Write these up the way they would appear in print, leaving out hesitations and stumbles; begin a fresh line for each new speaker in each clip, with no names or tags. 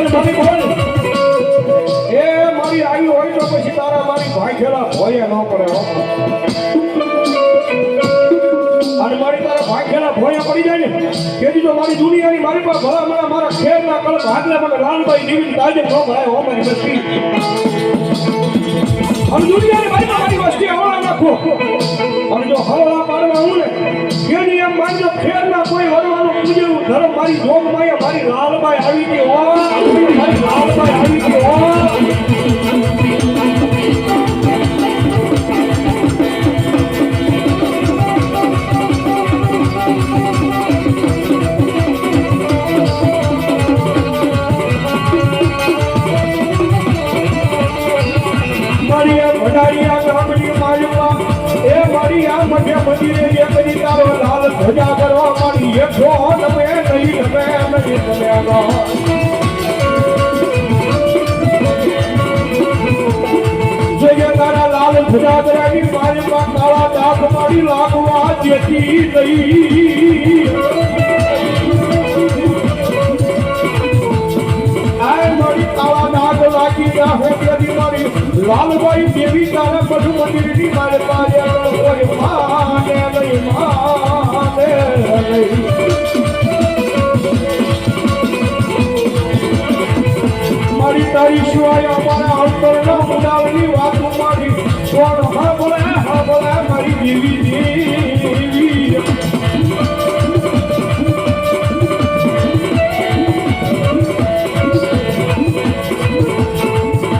મારી બોલ એ મારી આવી હોય તો પછી તારા મારી ભાઈ ખેલા ભોય ન પડે અને મારી તારા ભાઈ ખેલા ભોય પડી જાય ને તેથી તો મારી દુનિયાની મારી પાસે ભલા મારા ખેરના કલક હાથલે મને લાલભાઈ દેવી તાજે ન ભરાય હો મારી વસ્તી અને દુનિયાની મારી વસ્તી હવળા નાખો અને જો હવળા પાડવા હું ને એની એમ માનજો ખેરના કોઈ વરવાનું પૂજેવું ધર્મ મારી જોગમાં મારી લાલભાઈ આવી ગઈ હો મારી લાલભાઈ આવી ગઈ હો ધજા કરવા મારી એકસો તમે નહીં તમે જોઈએ તારા લાલ ધજા કરાવી મારી માં કાળા દાગ મારી લાગવા જેતી નહીં આ મારી કાળા દાગ લાગી ગયા હો તેથી મારી લાલભાઈ દેવી તારા બધું મંદિરની મારે પાસે કોઈ માને નહીં મારી તારી સિવાય અમારા અંતરના મુદાવની વાતો મારી કોણ હા બોલે મારી દેવી દેવી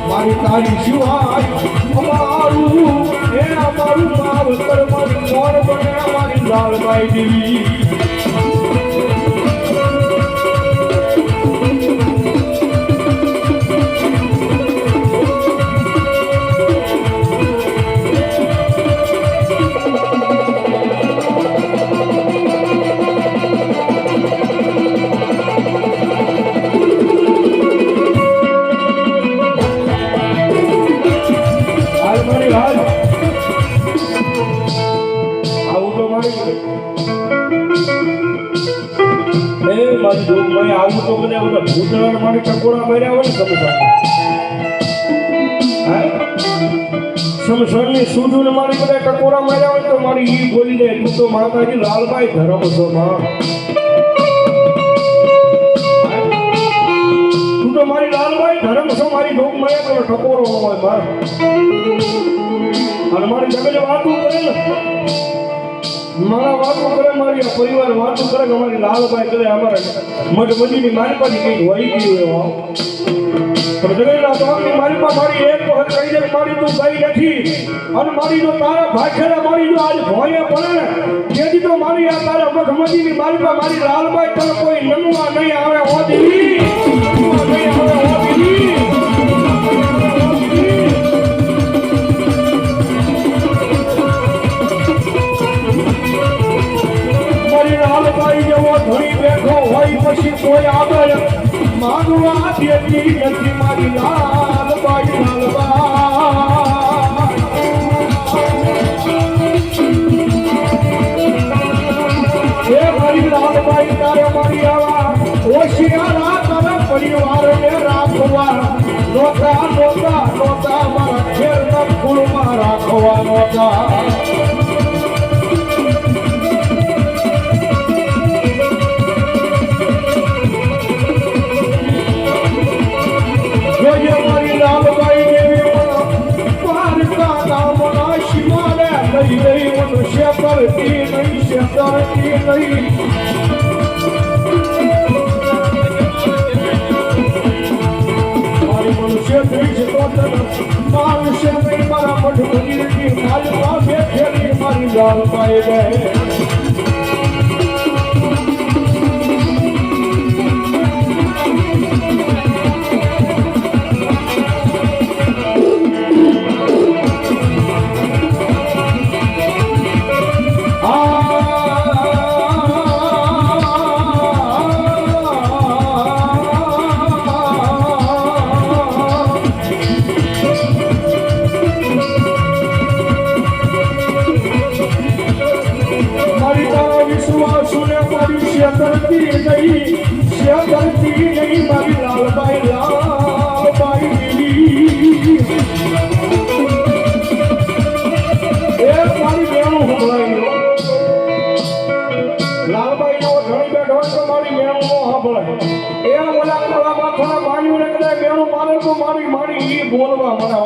મારી તારી સિવાય અમારું માવતર મારી કોણ બને મારી લાલભાઈ દેવી આવું તો મને ભૂતળ મારી ટકોરા માર્યા હોય ને સમસણની સૂધુને મારી બધા ટકોરા માર્યા હોય તો મારી ઈ બોલી દે તું તો માતાજી લાલભાઈ ધરમ છો માં તું તો મારી લાલભાઈ ધરમ છો મારી ડોક માયા તો ટકોરો ન હોય માં અને મારી જગત વાતું કરે ને મારા વાતો કરે મારી પરિવાર વાતો કરે કે અમારી લાલભાઈ કરે અમારા મઢમજીની મારી પાસે કંઈક વહી ગયું એવો પણ જગતના સ્વામી મારી પાસે મારી એક વખત કહી દે મારી તું ગઈ નથી અને મારી જો તારા ભાખેરા મારી જો આજ ભોંયે પડે ને તેથી તો મારી આ તારા મઢમજીની મારી પાસે મારી લાલભાઈ તને કોઈ નમવા નહીં આવે ઓ દેવી નહીં આવે ઓ દેવી લાલભાઈ જેવો ધણી બેઠો હોય પછી કોઈ આગળ માંગવા દેતી નથી મારી લાલભાઈ એ મારી લાલભાઈ તારે મારી આવા હોશિયારા તારા પરિવારને રાખવા નોતા મારા ખેરના ફૂલમાં રાખવા નોતા મારી લાલભાઈ પડે એ ઓલા કોલા માથાના માનવીને કદાચ બેનું મારે તો મારી ઈ બોલવા મને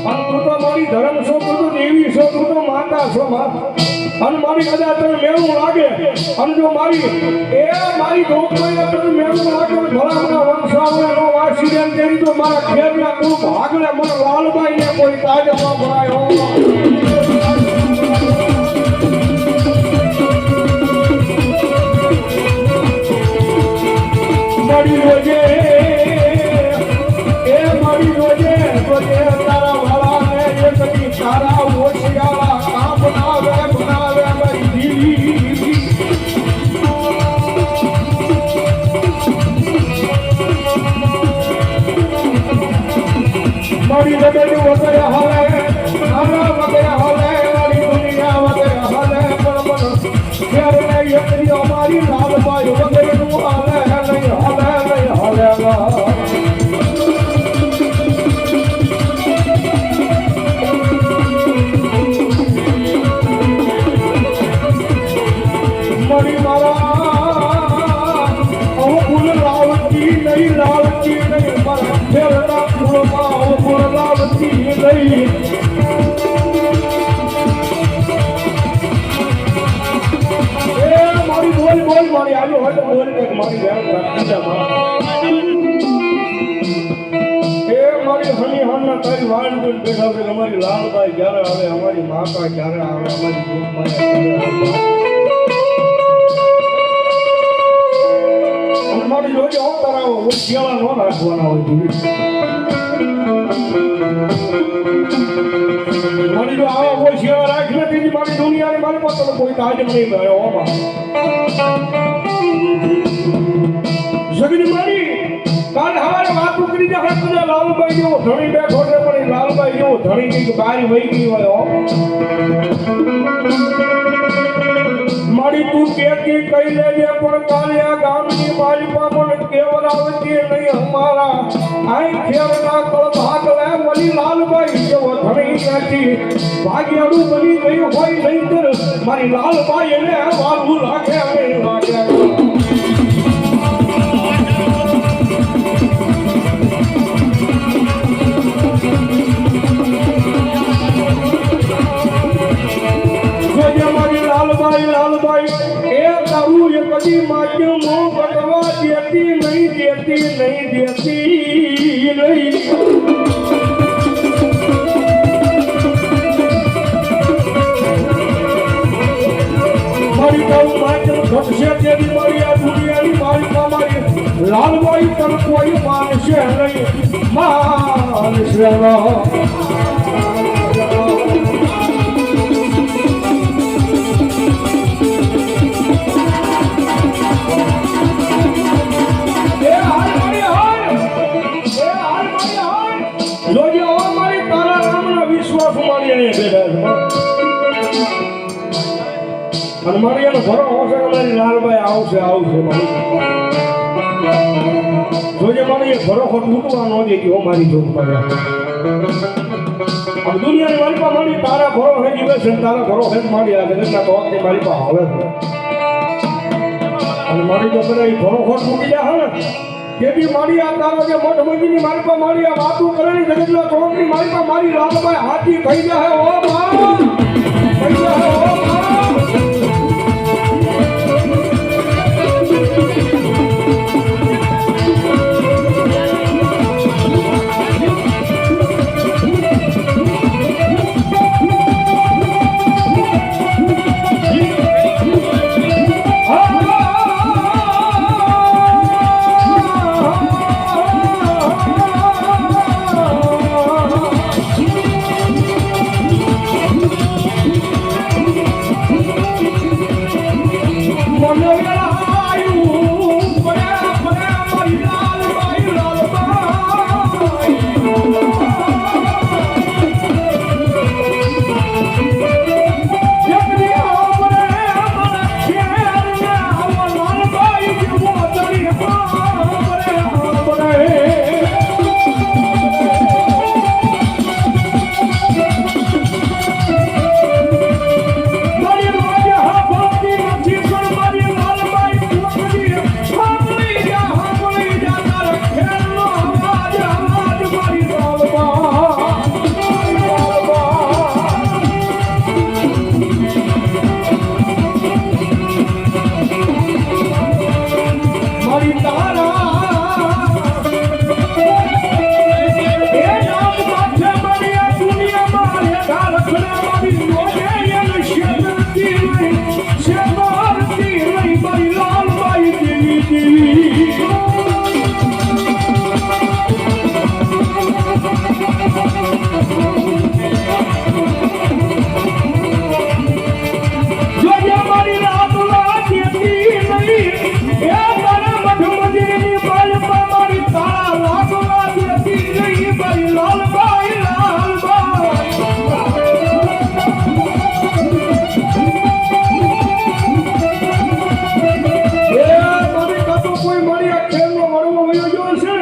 અને તું તો મારી ધર્મ છો તું તો દેવી છો તું તો માતા છો અને મારી કદાચ તને મેળું લાગે અને જો મારી ધોકમાં તને મેળું લાગે ભલામણા વંશાવને નો વાસીને તેની તો મારા ખેરના કુળ ભાગને મને લાલબાઈને કોઈ તાજમાં ભરાયો મારી રોજે તારા વાળાને એ કદી તારા ઓછિયાળા કામ બનાવે મારી દીવી મારી જગત વગેરે હાલે મારા વગેરે હાલે મારી દુનિયા વગેરે હાલે પણ ત્યારે એકરી અમારી લાલબાઈ વગેરે નું હાલે નહીં હાલે લાલતી નહીં મારા ખેરના ફૂલમાં ફૂલ લાલતી નહીં એ મારી બોલ મારી આવ્યો હોય તો બોલ કે મારી બેન એ મારી હની હનના તારી વાડ પર બેઠા છે અમારી લાલબાઈ ક્યારે આવે અમારી માતા ક્યારે આવે અમારી ભૂખ મારી જોજે હો તારા ઓછિયાળા નો રાખવાના હોય મારી જો આવા ઓછિયાળા રાખી નથી મારી દુનિયાની મારી પાસે કોઈ તાજ નહીં ગયો હોમાં જગની મારી કાલ હવારે વાત ઉકરી જાય હકના લાલબાઈ જેવો ધણી બેઠો છે પણ લાલબાઈ જેવો ધણી કઈક બારી વહી ગઈ હોય મારી તું કેતી કઈ લેજે પણ કાલિયા ગામની મારી પાપણ કેવરાવતી નહીં અમારા આઈ ખેરના કળ ભાગ લે વલી લાલબાઈ જેવો ધણી નથી ભાગ્યાડું બની ગયું હોય નહીં તો મારી લાલબાઈ એને વાલું લાગે નહીં લાગે લાલબાઈ એ તારું એ કદી માગ્યું મોં ભગવા દેતી નહીં મારી તારું માગ્યું ઘટશે તેની મારી આ દુનિયાની મારી મારી લાલબાઈ તને કોઈ માનશે નહીં માનશે અને મારી એનો ભરો હશે કે મારી લાલબાઈ આવશે જોજે મારી એ ભરો તૂટવા ન દેતી હો મારી જોત દુનિયાની મારી પાસે મારી તારા ભરો હે જીવે છે તારા ભરો હે મારી આ જગતના તો મારી પાસે આવે છે અને મારી જો બધા એ ભરો તૂટી જાય ને તેથી મારી આ તારો જે મઠ મંદિરની મારી પાસે મારી આ વાતું કરેલી જગતના ચોકની મારી પાસે મારી લાલબાઈ હાથી થઈ જાય ઓ મા થઈ જાય ઓ મા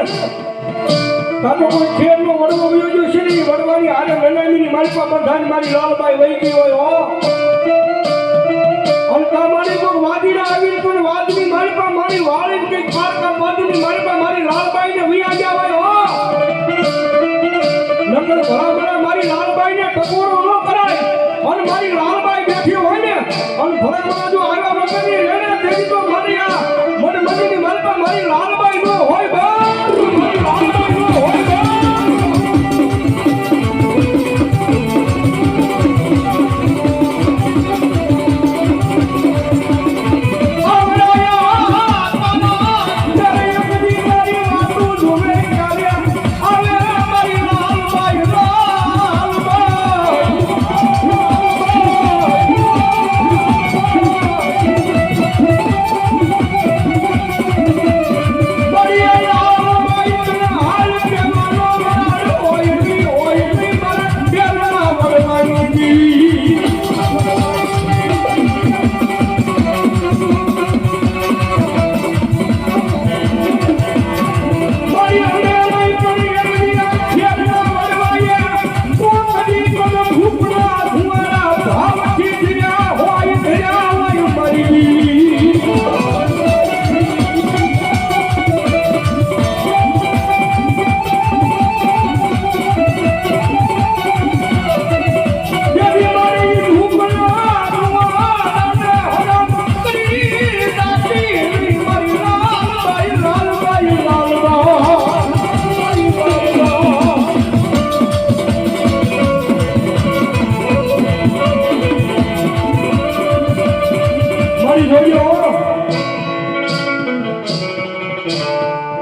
તાતો કોઈ ખેરનો વડવો વયો ગયો છે ને વડવાની હારે મનામીની મારી પાસે બંધાની મારી લાલબાઈ વહી ગઈ હોય હો અને તા મારી કોઈ વાદીના આવી તો વાદની મારી પાસે મારી વાળી કે પારકા વાદની મારી પાસે મારી લાલબાઈને વયા ગયા હોય હો નકર ભલા મારી લાલબાઈને ટકોરો ન કરાય અને મારી લાલબાઈ બેઠી હોય ને અને ભલા જો આવ્યા વગરની રેને તેની તો મારી આ મનની મારી પાસે મારી લાલબાઈ નો હોય બા મારી લાલબાઈ નો હોય બા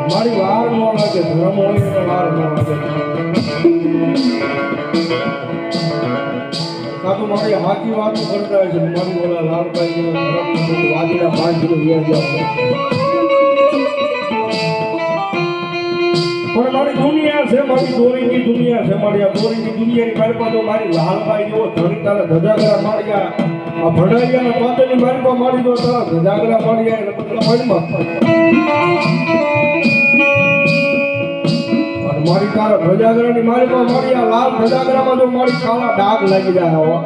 મારી વાર નો લાગે ધર્મ હોય તો વાર નો લાગે કાતો મારી હાકી વાતો કરતા હોય છે મારી ઓલા લાલભાઈ નો ધર્મ વાદીના પાંચ કિલો વ્યાજ પણ મારી દુનિયા છે મારી દોરીની દુનિયા છે મારી આ દોરીની દુનિયાની મારી પાસે મારી લાલભાઈ જેવો ધણી તારે ધજાગરા મારી આ ભડાઈયાના પાતળની મારી પાસે મારી દો તારા ધજાગરા મારી આ મનમાં મારી તારા ધજાગરાની મારી પાસે મારી આ લાલ ધજાગરામાં જો મારી કાળા ડાઘ લાગી જાય હવા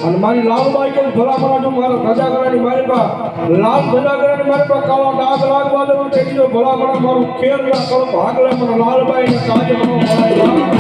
અને મારી લાલબાઈ કે ભલામણા જો મારા ધજાગરાની મારી પાસે લાલ ધજાગરાની મારી પાસે કાળા ડાઘ લાગવા દો તેથી જો ભલામણા મારું ખેર ના કરો ભાગલે મને લાલબાઈને કાજે નો ભરાય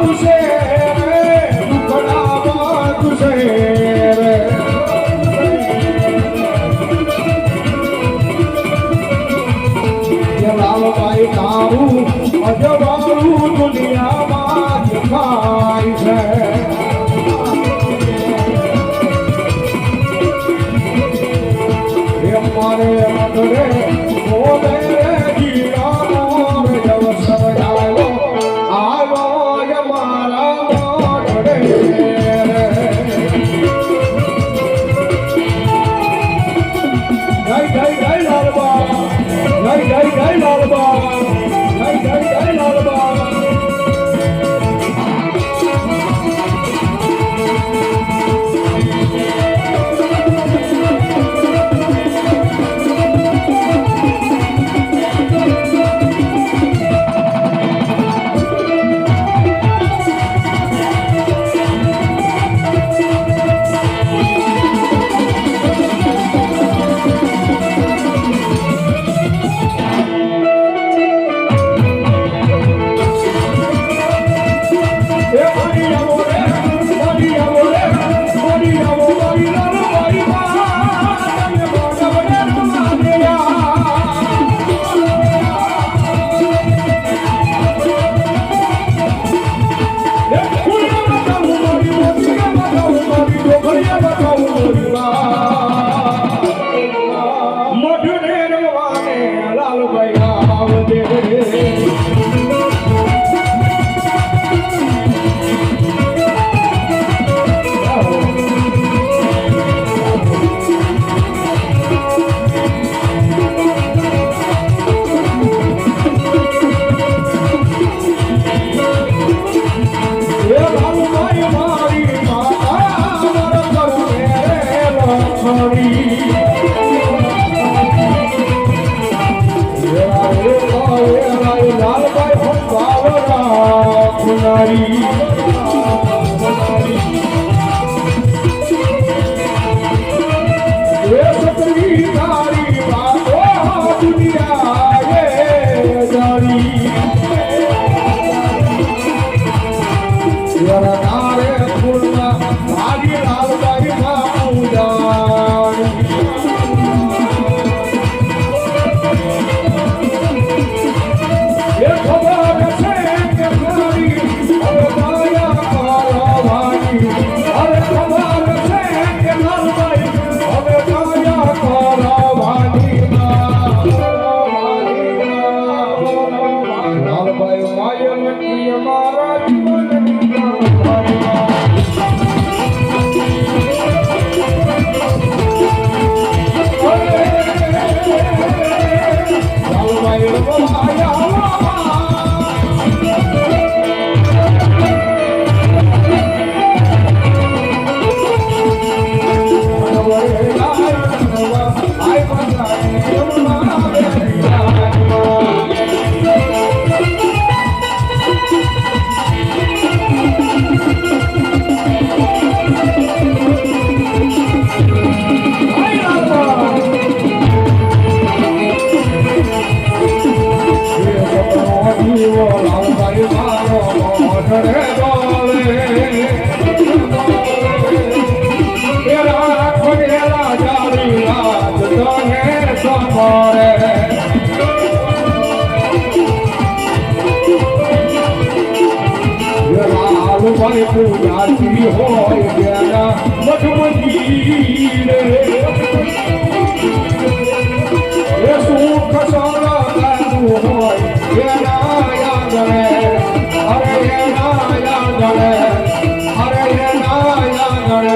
આવશે પૂજાતી હોય તેના મઠમતી રે એ સુખ સંગાતું હોય એના યાદને અરે એના યાદને અરે એના યાદને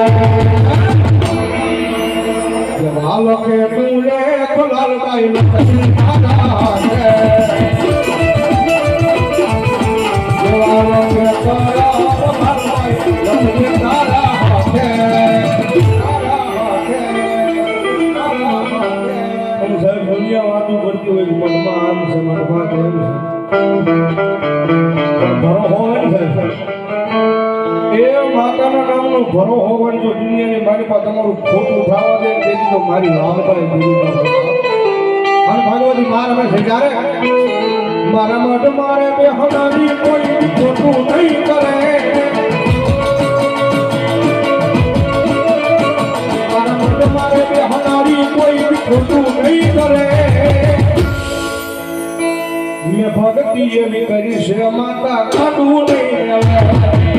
વાલકે તુલે કલાલબાઈ લખી દાદા છે વાલકે કલાલબાઈ લખી દાદા છે દુનિયા વાતો કરતી હોય મનમાં આમ છે મનમાં તેમ છે ભરો હોવાની છે એ માતાના નામનો ભરો હોવાની જો દુનિયાની મારી પાસે તમારું ખોટું થવા દે તેથી તો મારી લાલબાઈ ગુરુ અને ભગવતી માર અમે છે જ્યારે મારા મઢ મારે બે હનાની કોઈ ખોટું નહીં કરે મારા મઢ મારે બે હનાની કોઈ ખોટું નહીં કરે મેં ભક્તિ એવી કરી છે માતા કાઢવું નહીં આવે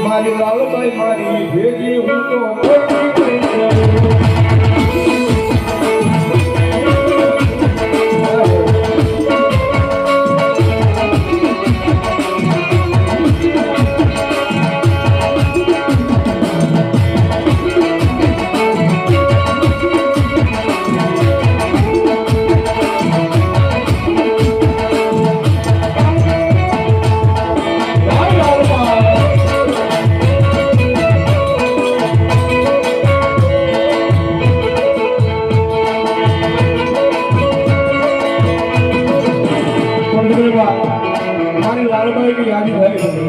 મારી લાલબાઈ મારી ભેગી હું તો કોઈ મારી લાલબાઈની યાદી થઈ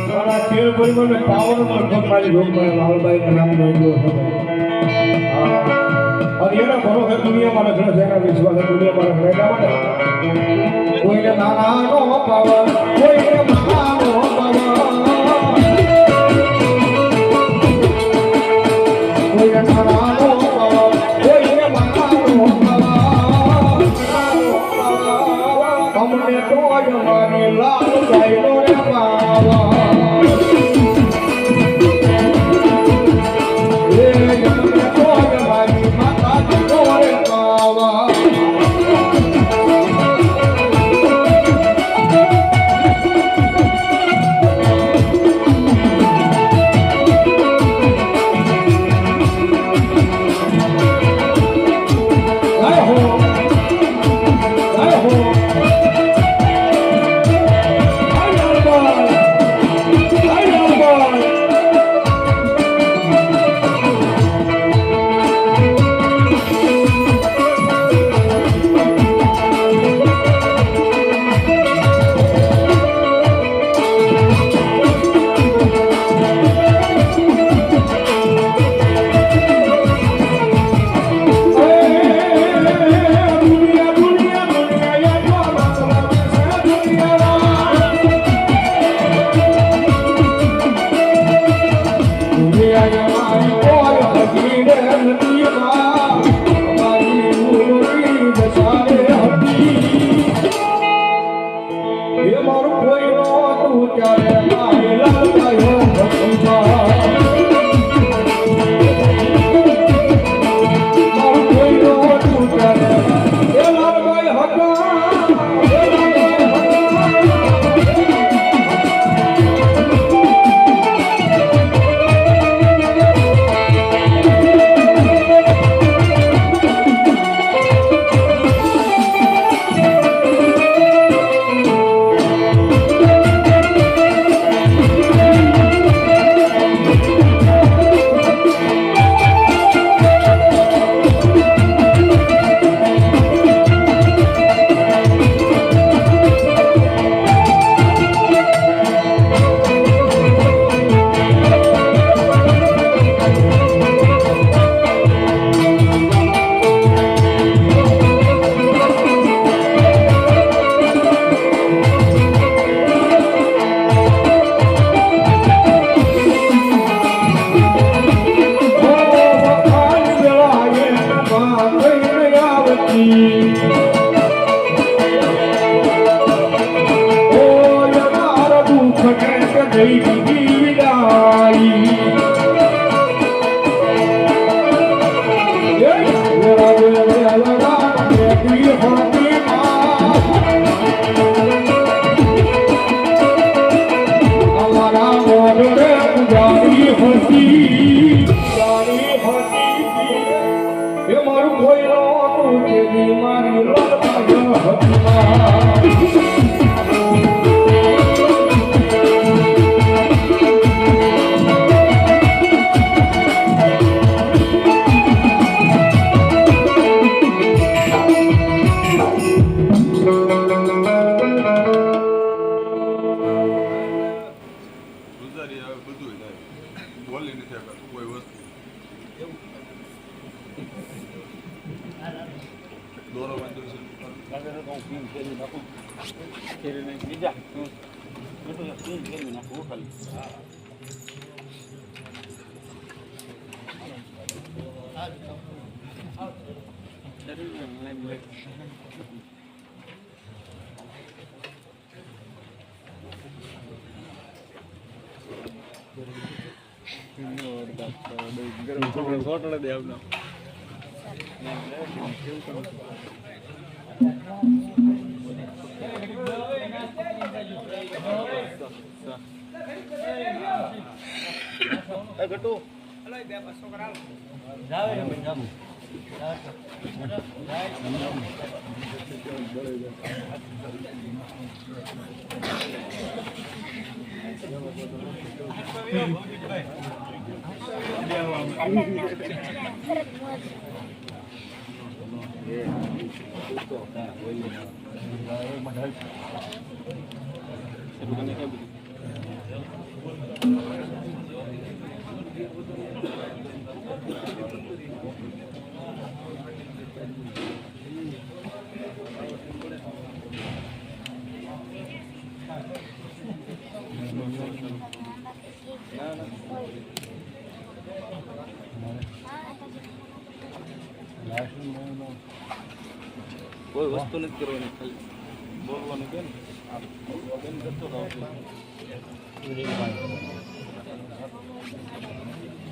મારા ખેલ પરિવારને પાવર લગભગ મારી રોગ મારા લાલબાઈના નામનો એટલો હતો અને એના ભરોસે દુનિયા મારા ઘણા જેના વિશ્વાસ દુનિયા મારા ઘણા માટે કોઈને નાનાનો પાવર કોઈને મહાનો પાવર કોઈને નાનાનો પાવર કોઈને મહાનો અમને તો મારી લાલબાઈનો રે પાવા એ અમને તો મારી માતાજીનો રે પાવા
નથી આપતા કોઈ વસ્તુ દોરો વાંધો
છોટડે દે આવનો ગટુ કોઈ વસ્તુ નથી કરવાની ખાલી બોલવાનું કે ને કરતો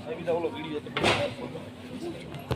બીજા ઓલો વિડીયો